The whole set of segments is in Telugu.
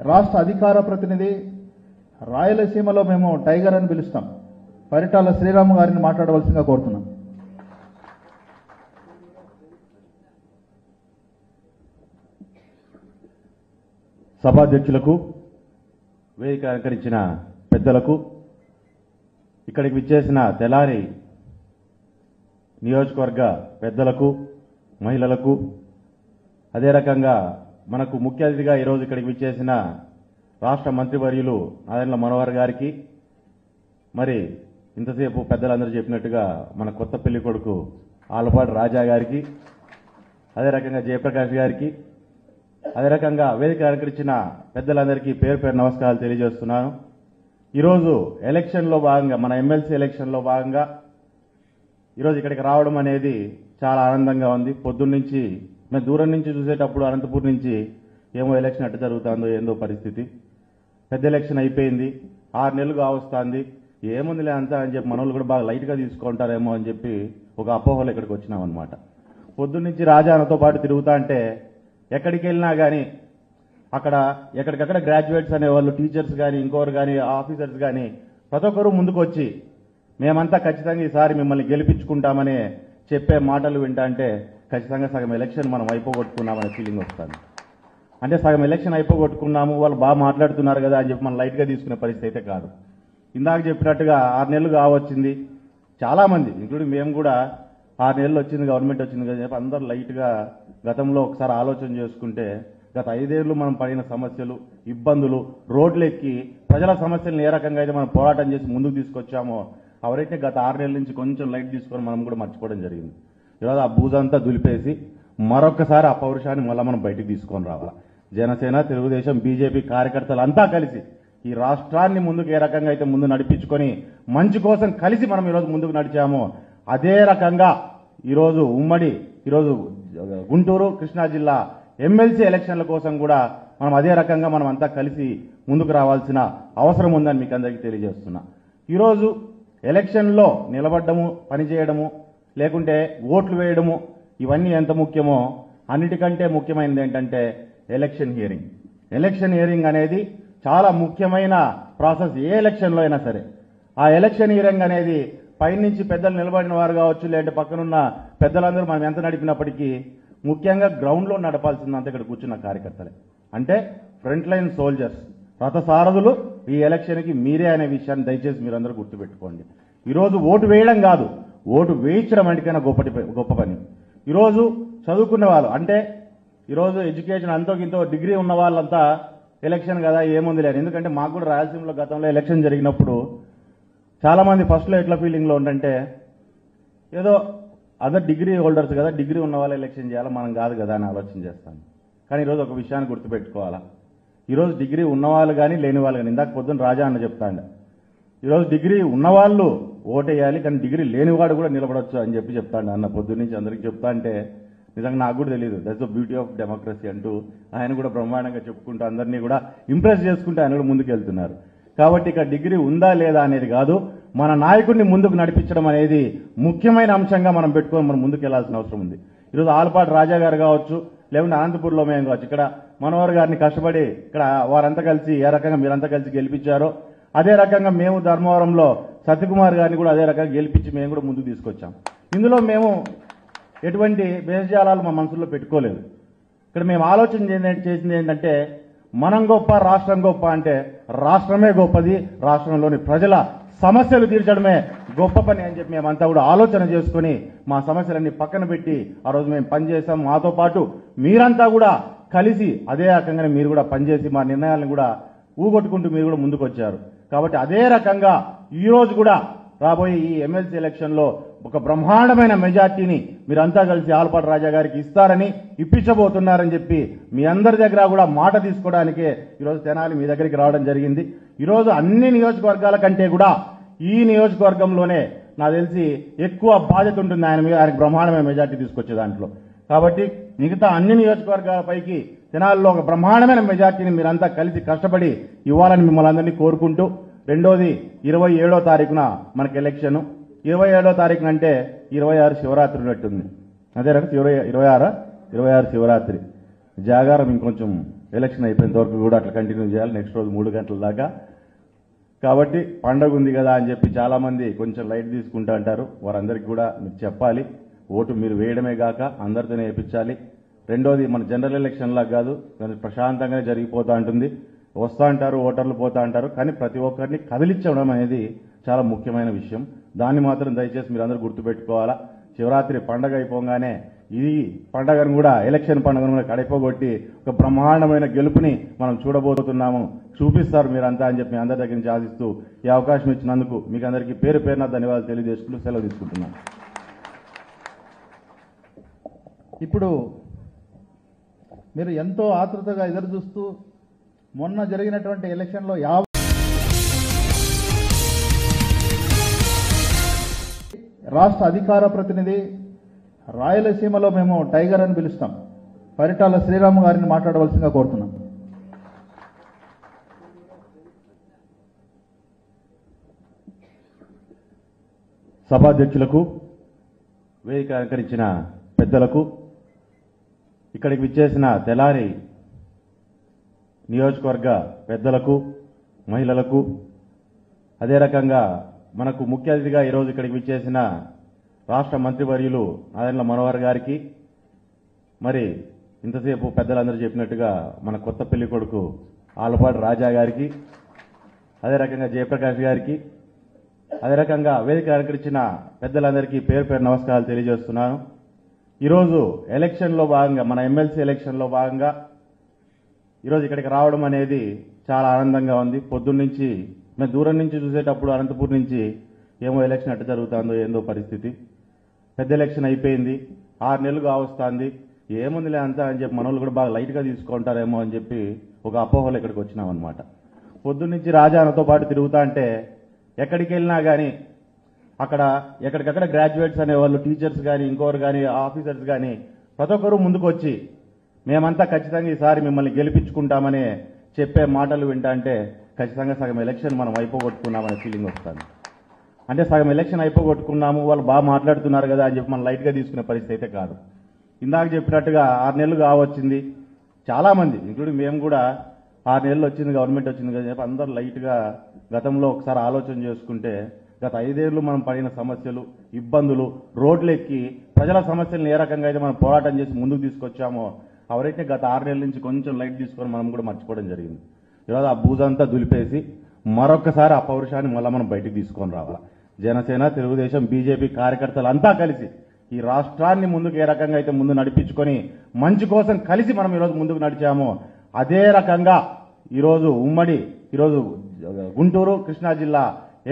రాష్ట్ర అధికార ప్రతినిధి రాయలసీమలో మేము టైగర్ అని పిలుస్తాం. పరిటాల శ్రీరాము గారిని మాట్లాడవలసిందిగా కోరుతున్నాం. సభాధ్యక్షులకు, వేదిక అలంకరించిన పెద్దలకు, ఇక్కడికి విచ్చేసిన తెలారి నియోజకవర్గ పెద్దలకు, మహిళలకు, అదే రకంగా మనకు ముఖ్య అతిథిగా ఈరోజు ఇక్కడికి విచ్చేసిన రాష్ట్ర మంత్రివర్యులు నాదెండ్ల మనోహర్ గారికి, మరి ఇంతసేపు పెద్దలందరూ చెప్పినట్టుగా మన కొత్త పెళ్లి కొడుకు ఆలపాటి రాజా గారికి, అదే రకంగా జయప్రకాష్ గారికి, అదే రకంగా వేదిక అలంకరించిన పెద్దలందరికీ పేరు పేరు నమస్కారాలు తెలియజేస్తున్నాను. ఈరోజు ఎలక్షన్లో భాగంగా, మన ఎమ్మెల్సీ ఎలక్షన్లో భాగంగా ఈరోజు ఇక్కడికి రావడం అనేది చాలా ఆనందంగా ఉంది. పొద్దున్నుంచి మేము దూరం నుంచి చూసేటప్పుడు అనంతపూర్ నుంచి ఏమో ఎలక్షన్ ఎట్ట జరుగుతుందో ఏందో పరిస్థితి, పెద్ద ఎలక్షన్ అయిపోయింది, 6 నెలలు కావస్తుంది, ఏముందిలే అంతా అని చెప్పి మనోళ్ళు కూడా బాగా లైట్గా తీసుకుంటారేమో అని చెప్పి ఒక అపోహలు ఇక్కడికి వచ్చినాం అనమాట. పొద్దున్నుంచి రాజానతో పాటు తిరుగుతా అంటే ఎక్కడికి వెళ్ళినా కానీ అక్కడ ఎక్కడికక్కడ గ్రాడ్యుయేట్స్ అనేవాళ్ళు, టీచర్స్ కానీ, ఇంకోరు కానీ, ఆఫీసర్స్ కానీ ప్రతి ఒక్కరూ ముందుకు వచ్చి మేమంతా ఖచ్చితంగా ఈసారి మిమ్మల్ని గెలిపించుకుంటామని చెప్పే మాటలు వింటా అంటే ఖచ్చితంగా సగం ఎలక్షన్ మనం అయిపోగొట్టుకున్నామనే ఫీలింగ్ వస్తుంది. అంటే సగం ఎలక్షన్ అయిపోగొట్టుకున్నాము, వాళ్ళు బాగా మాట్లాడుతున్నారు కదా అని చెప్పి మనం లైట్గా తీసుకునే పరిస్థితి అయితే కాదు. ఇందాక చెప్పినట్టుగా 6 నెలలు కావచ్చింది, చాలామంది ఇంక్లూడింగ్ మేము కూడా 6 నెలలు వచ్చింది, గవర్నమెంట్ వచ్చింది కదా చెప్పి అందరూ లైట్గా గతంలో ఒకసారి ఆలోచన చేసుకుంటే గత 5 ఏళ్లు మనం పడిన సమస్యలు, ఇబ్బందులు, రోడ్లు ఎక్కి ప్రజల సమస్యలను ఏ రకంగా అయితే మనం పోరాటం చేసి ముందుకు తీసుకొచ్చామో అవరైతే గత 6 నెలల నుంచి కొంచెం లైట్ తీసుకొని మనం కూడా మర్చిపోవడం జరిగింది. ఈరోజు ఆ బూజంతా దులిపేసి మరొకసారి ఆ పౌరుషాన్ని మళ్ళీ మనం బయటికి తీసుకొని రావాలి. జనసేన, తెలుగుదేశం, బీజేపీ కార్యకర్తలు అంతా కలిసి ఈ రాష్ట్రాన్ని ముందుకు ఏ రకంగా అయితే ముందు నడిపించుకొని మంచి కోసం కలిసి మనం ఈరోజు ముందుకు నడిచామో అదే రకంగా ఈరోజు ఈరోజు గుంటూరు, కృష్ణా జిల్లా ఎమ్మెల్సీ ఎలక్షన్ల కోసం కూడా మనం అదే రకంగా మనం అంతా కలిసి ముందుకు రావాల్సిన అవసరం ఉందని మీకు అందరికీ తెలియజేస్తున్నా. ఈరోజు ఎలక్షన్లో నిలబడ్డము, పనిచేయడము, లేకుంటే ఓట్లు వేయడము ఇవన్నీ ఎంత ముఖ్యమో అన్నిటికంటే ముఖ్యమైనది ఏంటంటే ఎలక్షన్ హియరింగ్. ఎలక్షన్ హియరింగ్ అనేది చాలా ముఖ్యమైన ప్రాసెస్ ఏ ఎలక్షన్లో అయినా సరే. ఆ ఎలక్షన్ హియరింగ్ అనేది పైనుంచి పెద్దలు నిలబడిన వారు కావచ్చు, లేదంటే పక్కనున్న పెద్దలందరూ మనం ఎంత నడిపినప్పటికీ ముఖ్యంగా గ్రౌండ్లో నడపాల్సిందంతా ఇక్కడ కూర్చున్న కార్యకర్తలే. అంటే ఫ్రంట్ లైన్ సోల్జర్స్, రథసారథులు ఈ ఎలక్షన్కి మీరే అనే విషయాన్ని దయచేసి మీరందరూ గుర్తుపెట్టుకోండి. ఈరోజు ఓటు వేయడం కాదు, ఓటు వేయించడం అంటేకైనా గొప్ప పని. ఈరోజు చదువుకున్న వాళ్ళు, అంటే ఈరోజు ఎడ్యుకేషన్ అంతో ఇంతో డిగ్రీ ఉన్న వాళ్ళంతా ఎలక్షన్ కదా ఏముంది లేదు. ఎందుకంటే మాకు కూడా రాయలసీమలో గతంలో ఎలక్షన్ జరిగినప్పుడు చాలామంది ఫస్ట్లో ఎట్లా ఫీలింగ్లో ఉండంటే ఏదో అదర్ డిగ్రీ హోల్డర్స్ కదా, డిగ్రీ ఉన్న వాళ్ళు ఎలక్షన్ చేయాలా, మనం కాదు కదా అని ఆలోచన చేస్తాను. కానీ ఈరోజు ఒక విషయాన్ని గుర్తుపెట్టుకోవాలా, ఈరోజు డిగ్రీ ఉన్నవాళ్ళు కానీ లేని వాళ్ళు కానీ, ఇందాక పొద్దున్న రాజా అన్న చెప్తాండే, ఈరోజు డిగ్రీ ఉన్నవాళ్ళు ఓటేయాలి కానీ డిగ్రీ లేనివాడు కూడా నిలబడొచ్చు అని చెప్తాండే అన్న పొద్దున్న నుంచి అందరికీ చెప్తా అంటే నిజంగా నాకు కూడా తెలియదు. That's the beauty of democracy అంటూ ఆయన కూడా బ్రహ్మాండంగా చెప్పుకుంటూ అందరినీ కూడా ఇంప్రెస్ చేసుకుంటూ ఆయన కూడా ముందుకు వెళ్తున్నారు. కాబట్టి ఇక డిగ్రీ ఉందా లేదా అనేది కాదు, మన నాయకుడిని ముందుకు నడిపించడం అనేది ముఖ్యమైన అంశంగా మనం పెట్టుకొని మనం ముందుకు వెళ్లాల్సిన అవసరం ఉంది. ఈరోజు ఆలపాటి రాజా గారు కావచ్చు, లేకుంటే అనంతపూర్లో మేము కావచ్చు, ఇక్కడ మనోహర్ గారిని కష్టపడి ఇక్కడ వారంతా కలిసి ఏ రకంగా మీరంతా కలిసి గెలిపించారో అదే రకంగా మేము ధర్మవరంలో సత్యకుమార్ గారిని కూడా అదే రకంగా గెలిపించి మేము కూడా ముందుకు తీసుకొచ్చాం. ఇందులో మేము ఎటువంటి భేషజాలాలు మా మనసులో పెట్టుకోలేదు. ఇక్కడ మేము ఆలోచన చేసింది ఏంటంటే మనం గొప్ప, రాష్ట్రం గొప్ప అంటే రాష్ట్రమే గొప్పది, రాష్ట్రంలోని ప్రజల సమస్యలు తీర్చడమే గొప్ప పని అని చెప్పి మేమంతా కూడా ఆలోచన చేసుకుని మా సమస్యలన్నీ పక్కన పెట్టి ఆ రోజు మేము పనిచేసాం. మాతో పాటు మీరంతా కూడా కలిసి అదే రకంగానే మీరు కూడా పనిచేసి మా నిర్ణయాలను కూడా ఊగొట్టుకుంటూ మీరు కూడా ముందుకు వచ్చారు. కాబట్టి అదే రకంగా ఈ రోజు కూడా రాబోయే ఈ ఎమ్మెల్సీ ఎలక్షన్లో ఒక బ్రహ్మాండమైన మెజార్టీని మీరంతా కలిసి ఆలపాటి రాజా గారికి ఇస్తారని, ఇప్పించబోతున్నారని చెప్పి మీ అందరి దగ్గర కూడా మాట తీసుకోవడానికే ఈరోజు తెనాలి మీ దగ్గరికి రావడం జరిగింది. ఈరోజు అన్ని నియోజకవర్గాల కంటే కూడా ఈ నియోజకవర్గంలోనే నాకు తెలిసి ఎక్కువ బాధ్యత ఉంటుంది ఆయన మీద, ఆయనకు బ్రహ్మాండమైన మెజార్టీ తీసుకొచ్చే దాంట్లో. కాబట్టి మిగతా అన్ని నియోజకవర్గాలపైకి తెనాలిలో ఒక బ్రహ్మాండమైన మెజార్టీని మీరంతా కలిసి కష్టపడి ఇవ్వాలని మిమ్మల్ని అందరినీ కోరుకుంటూ, రెండోది 27వ తారీఖున మనకి ఎలక్షన్. 27వ తారీఖున అంటే 26 శివరాత్రి ఉన్నట్టుంది. అదే రకం 26 శివరాత్రి. జాగారం ఇంకొంచెం ఎలక్షన్ అయిపోయేంత వరకు కూడా అట్లా కంటిన్యూ చేయాలి, నెక్స్ట్ రోజు 3 గంటల దాకా. కాబట్టి పండగ ఉంది కదా అని చెప్పి చాలా మంది కొంచెం లైట్ తీసుకుంటా అంటారు. వారందరికీ కూడా మీరు చెప్పాలి, ఓటు మీరు వేయడమే కాక అందరితోనే వేయించాలి. రెండోది మన జనరల్ ఎలక్షన్ లాగా కాదు, ప్రశాంతంగానే జరిగిపోతూ ఉంటుంది. వస్తూ అంటారు, ఓటర్లు పోతా అంటారు, కానీ ప్రతి ఒక్కరిని కదిలించడం అనేది చాలా ముఖ్యమైన విషయం. దాన్ని మాత్రం దయచేసి మీరు అందరూ గుర్తుపెట్టుకోవాలా. శివరాత్రి పండగ అయిపోగానే ఈ పండగను కూడా, ఎలక్షన్ పండుగను కూడా కడిపోగొట్టి ఒక బ్రహ్మాండమైన గెలుపుని మనం చూడబోతున్నాము. చూపిస్తారు మీరంతా అని చెప్పి అందరి దగ్గర నుంచి ఆశిస్తూ ఈ అవకాశం ఇచ్చినందుకు మీకు అందరికీ పేరు పేరున ధన్యవాదాలు తెలియజేసుకుంటూ సెలవు తీసుకుంటున్నాను. ఇప్పుడు మీరు ఎంతో ఆతృతగా ఎదురు చూస్తూ మొన్న జరిగినటువంటి ఎలక్షన్లో రాష్ట్ర అధికార ప్రతినిధి రాయలసీమలో మేము టైగర్ అని పిలుస్తాం, పరిటాల శ్రీరామ్ గారిని మాట్లాడవలసిందిగా కోరుతున్నాం. సభాధ్యక్షులకు, వేదిక అలంకరించిన పెద్దలకు, ఇక్కడికి విచ్చేసిన తెలారి నియోజకవర్గ పెద్దలకు, మహిళలకు, అదే రకంగా మనకు ముఖ్య అతిథిగా ఈరోజు ఇక్కడికి విచ్చేసిన రాష్ట్ర మంత్రివర్యులు నాదెండ్ల మనోహర్ గారికి, మరి ఇంతసేపు పెద్దలందరూ చెప్పినట్టుగా మన కొత్త పెళ్లి కొడుకు ఆలపాటి రాజా గారికి, అదే రకంగా జయప్రకాష్ గారికి, అదే రకంగా వేదిక అలంకరించిన పెద్దలందరికీ పేరు పేరు నమస్కారాలు తెలియజేస్తున్నాను. ఈరోజు ఎలక్షన్లో భాగంగా, మన ఎమ్మెల్సీ ఎలక్షన్లో భాగంగా ఈరోజు ఇక్కడికి రావడం అనేది చాలా ఆనందంగా ఉంది. పొద్దున్నుంచి మేము దూరం నుంచి చూసేటప్పుడు అనంతపూర్ నుంచి ఏమో ఎలక్షన్ ఎట్ట జరుగుతుందో ఏందో పరిస్థితి, పెద్ద ఎలక్షన్ అయిపోయింది, 6 నెలలు కావస్తుంది, ఏముందిలే అంతా అని చెప్పి మనోళ్ళు కూడా బాగా లైట్గా తీసుకుంటారేమో అని చెప్పి ఒక అపోహలు ఇక్కడికి వచ్చినాం అనమాట. పొద్దున్నుంచి రాజానతో పాటు తిరుగుతా అంటే ఎక్కడికి వెళ్ళినా కానీ అక్కడ ఎక్కడికక్కడ గ్రాడ్యుయేట్స్ అనేవాళ్ళు, టీచర్స్ కానీ, ఇంకోరు కానీ, ఆఫీసర్స్ కానీ ప్రతి ఒక్కరూ ముందుకు వచ్చి మేమంతా ఖచ్చితంగా ఈసారి మిమ్మల్ని గెలిపించుకుంటామని చెప్పే మాటలు వింటా అంటే ఖచ్చితంగా సగం ఎలక్షన్ మనం అయిపోగొట్టుకున్నామనే ఫీలింగ్ వస్తుంది. అంటే సగం ఎలక్షన్ అయిపోగొట్టుకున్నాము, వాళ్ళు బాగా మాట్లాడుతున్నారు కదా అని చెప్పి మనం లైట్గా తీసుకునే పరిస్థితి అయితే కాదు. ఇందాక చెప్పినట్టుగా 6 నెలలు కావచ్చింది, చాలామంది ఇంక్లూడింగ్ మేము కూడా 6 నెలలు వచ్చింది, గవర్నమెంట్ వచ్చింది కదా చెప్పి అందరూ లైట్గా గతంలో ఒకసారి ఆలోచన చేసుకుంటే గత 5 ఏళ్లు మనం పడిన సమస్యలు, ఇబ్బందులు, రోడ్లు ఎక్కి ప్రజల సమస్యలను ఏ రకంగా అయితే మనం పోరాటం చేసి ముందుకు తీసుకొచ్చామో ఎవరైతే గత 6 నెలల నుంచి కొంచెం లైట్ తీసుకొని మనం కూడా మర్చిపోవడం జరిగింది. ఈరోజు ఆ బూజంతా దులిపేసి మరొకసారి ఆ పౌరుషాన్ని మళ్ళీ మనం బయటికి తీసుకొని రావాలి. జనసేన, తెలుగుదేశం, బీజేపీ కార్యకర్తలు అంతా కలిసి ఈ రాష్ట్రాన్ని ముందుకు ఏ రకంగా అయితే ముందు నడిపించుకొని మంచి కోసం కలిసి మనం ఈరోజు ముందుకు నడిచామో అదే రకంగా ఈరోజు ఈరోజు గుంటూరు, కృష్ణా జిల్లా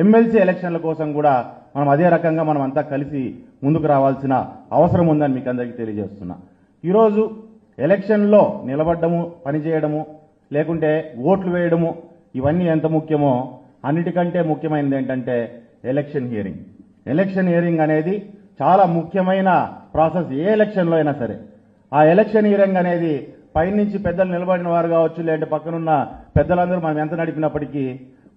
ఎమ్మెల్సీ ఎలక్షన్ల కోసం కూడా మనం అదే రకంగా మనం అంతా కలిసి ముందుకు రావాల్సిన అవసరం ఉందని మీకు అందరికీ తెలియజేస్తున్నా. ఈరోజు ఎలక్షన్లో నిలబడ్డము, పనిచేయడము, లేకుంటే ఓట్లు వేయడము ఇవన్నీ ఎంత ముఖ్యమో అన్నిటికంటే ముఖ్యమైనది ఏంటంటే ఎలక్షన్ హియరింగ్. ఎలక్షన్ హియరింగ్ అనేది చాలా ముఖ్యమైన ప్రాసెస్ ఏ ఎలక్షన్లో అయినా సరే. ఆ ఎలక్షన్ హియరింగ్ అనేది పైనుంచి పెద్దలు నిలబడిన వారు కావచ్చు, లేదంటే పక్కనున్న పెద్దలందరూ మనం ఎంత నడిపినప్పటికీ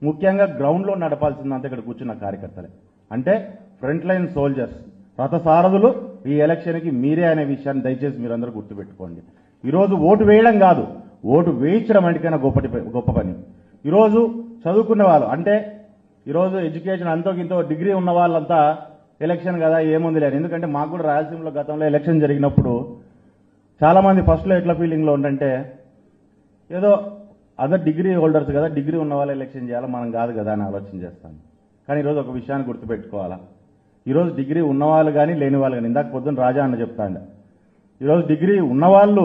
ముఖ్యంగా గ్రౌండ్లో నడపాల్సిందంతా ఇక్కడ కూర్చున్న కార్యకర్తలే. అంటే ఫ్రంట్ లైన్ సోల్జర్స్, రథసారథులు ఈ ఎలక్షన్కి మీరే అనే విషయాన్ని దయచేసి మీరందరూ గుర్తుపెట్టుకోండి. ఈరోజు ఓటు వేయడం కాదు, ఓటు వేయించడం అంటేకైనా గొప్ప పని. ఈరోజు చదువుకున్న వాళ్ళు, అంటే ఈరోజు ఎడ్యుకేషన్ అంతో ఇంతో డిగ్రీ ఉన్న వాళ్ళంతా ఎలక్షన్ కదా ఏముంది లేదు. ఎందుకంటే మాకు కూడా రాయలసీమలో గతంలో ఎలక్షన్ జరిగినప్పుడు చాలామంది ఫస్ట్లో ఎట్లా ఫీలింగ్లో ఉండంటే ఏదో అదర్ డిగ్రీ హోల్డర్స్ కదా, డిగ్రీ ఉన్న వాళ్ళు ఎలక్షన్ చేయాలి, మనం కాదు కదా అని ఆలోచన చేస్తాను. కానీ ఈరోజు ఒక విషయాన్ని గుర్తుపెట్టుకోవాలా, ఈరోజు డిగ్రీ ఉన్నవాళ్ళు కానీ లేని వాళ్ళు కానీ, ఇందాక పొద్దున్న రాజా అన్న చెప్తాండ, ఈరోజు డిగ్రీ ఉన్నవాళ్ళు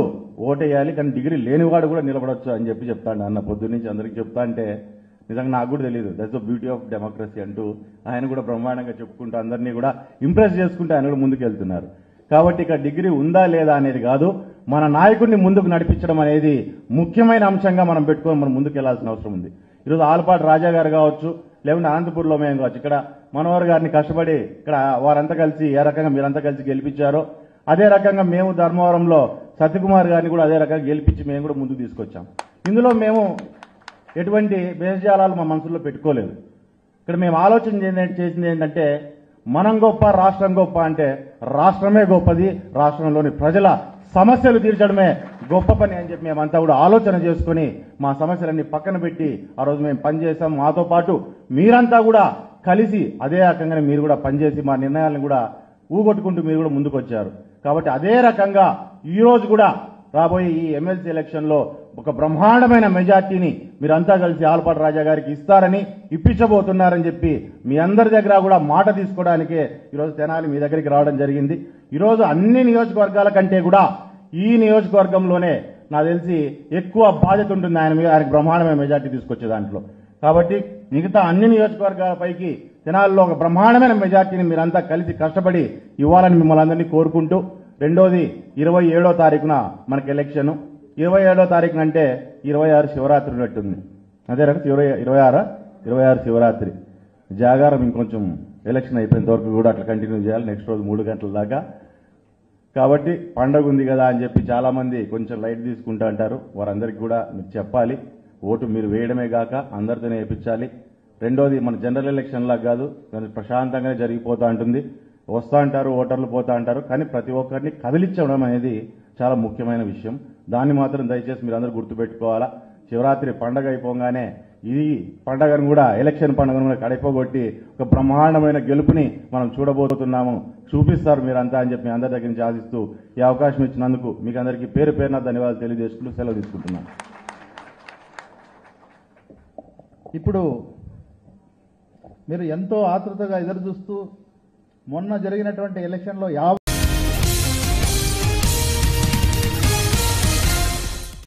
ఓటేయాలి కానీ డిగ్రీ లేనివాడు కూడా నిలబడొచ్చు అని చెప్పి చెప్తాండ అన్న పొద్దున్న నుంచి అందరికీ చెప్తా అంటే నిజంగా నాకు కూడా తెలియదు. That's the beauty of democracy అంటూ ఆయన కూడా బ్రహ్మాండంగా చెప్పుకుంటూ అందరినీ కూడా ఇంప్రెస్ చేసుకుంటూ ఆయన కూడా ముందుకు వెళ్తున్నారు. కాబట్టి ఇక డిగ్రీ ఉందా లేదా అనేది కాదు, మన నాయకుడిని ముందుకు నడిపించడం అనేది ముఖ్యమైన అంశంగా మనం పెట్టుకొని మనం ముందుకు వెళ్లాల్సిన అవసరం ఉంది. ఈరోజు ఆలపాటి రాజా గారు కావచ్చు, లేకుంటే అనంతపూర్లో మేము కావచ్చు, ఇక్కడ మనోహర్ గారిని కష్టపడి ఇక్కడ వారంతా కలిసి ఏ రకంగా మీరంతా కలిసి గెలిపించారో అదే రకంగా మేము ధర్మవరంలో సత్యకుమార్ గారిని కూడా అదే రకంగా గెలిపించి మేము కూడా ముందుకు తీసుకొచ్చాం. ఇందులో మేము ఎటువంటి భేషజాలాలు మా మనసులో పెట్టుకోలేదు. ఇక్కడ మేము ఆలోచన చేసింది ఏంటంటే మనం గొప్ప, రాష్ట్రం గొప్ప అంటే రాష్ట్రమే గొప్పది, రాష్ట్రంలోని ప్రజల సమస్యలు తీర్చడమే గొప్ప పని అని చెప్పి మేమంతా కూడా ఆలోచన చేసుకుని మా సమస్యలన్నీ పక్కన పెట్టి ఆ రోజు మేము పనిచేసాం. మాతో పాటు మీరంతా కూడా కలిసి అదే రకంగానే మీరు కూడా పనిచేసి మా నిర్ణయాలను కూడా ఊగొట్టుకుంటూ మీరు కూడా ముందుకు వచ్చారు. కాబట్టి అదే రకంగా ఈ రోజు కూడా రాబోయే ఈ ఎమ్మెల్సీ ఎలక్షన్ లో ఒక బ్రహ్మాండమైన మెజార్టీని మీరంతా కలిసి ఆలపాటి రాజా గారికి ఇస్తారని, ఇప్పించబోతున్నారని చెప్పి మీ అందరి దగ్గర కూడా మాట తీసుకోవడానికే ఈరోజు తెనాలి మీ దగ్గరికి రావడం జరిగింది. ఈరోజు అన్ని నియోజకవర్గాల కంటే కూడా ఈ నియోజకవర్గంలోనే నాకు తెలిసి ఎక్కువ బాధ్యత ఉంటుంది ఆయన మీద, ఆయనకు బ్రహ్మాండమైన మెజార్టీ తీసుకొచ్చే దాంట్లో. కాబట్టి మిగతా అన్ని నియోజకవర్గాల పైకి తెనాలిలో ఒక బ్రహ్మాండమైన మెజార్టీని మీరంతా కలిసి కష్టపడి ఇవ్వాలని మిమ్మల్ని అందరినీ కోరుకుంటూ, రెండోది 27వ తారీఖున మనకి ఎలక్షన్. 27వ తారీఖున అంటే 26 శివరాత్రి ఉన్నట్టుంది. అదే రకం 26 శివరాత్రి జాగారం. ఇంకొంచెం ఎలక్షన్ అయిపోయినంత వరకు కూడా అట్లా కంటిన్యూ చేయాలి, నెక్స్ట్ రోజు 3 గంటల దాకా. కాబట్టి పండగ ఉంది కదా అని చెప్పి చాలా మంది కొంచెం లైట్ తీసుకుంటా అంటారు. వారందరికీ కూడా మీరు చెప్పాలి, ఓటు మీరు వేయడమే కాక అందరితోనే వేయించాలి. రెండోది మన జనరల్ ఎలక్షన్ లాగా కాదు, ప్రశాంతంగానే జరిగిపోతా ఉంటుంది. వస్తా అంటారు, ఓటర్లు పోతా అంటారు, కానీ ప్రతి ఒక్కరిని కదిలించడం అనేది చాలా ముఖ్యమైన విషయం. దాన్ని మాత్రం దయచేసి మీరు అందరూ గుర్తుపెట్టుకోవాలా. శివరాత్రి పండగ అయిపోగానే ఈ పండగను కూడా, ఎలక్షన్ పండుగను కూడా కడిపోగొట్టి ఒక బ్రహ్మాండమైన గెలుపుని మనం చూడబోతున్నాము. చూపిస్తారు మీరంతా అని చెప్పి అందరి దగ్గర నుంచి ఆశిస్తూ ఈ అవకాశం ఇచ్చినందుకు మీకు అందరికీ పేరు పేరున ధన్యవాదాలు తెలియజేసుకుంటూ సెలవు తీసుకుంటున్నాను. ఇప్పుడు మీరు ఎంతో ఆతృతగా ఎదురు చూస్తూ మొన్న జరిగినటువంటి ఎలక్షన్లో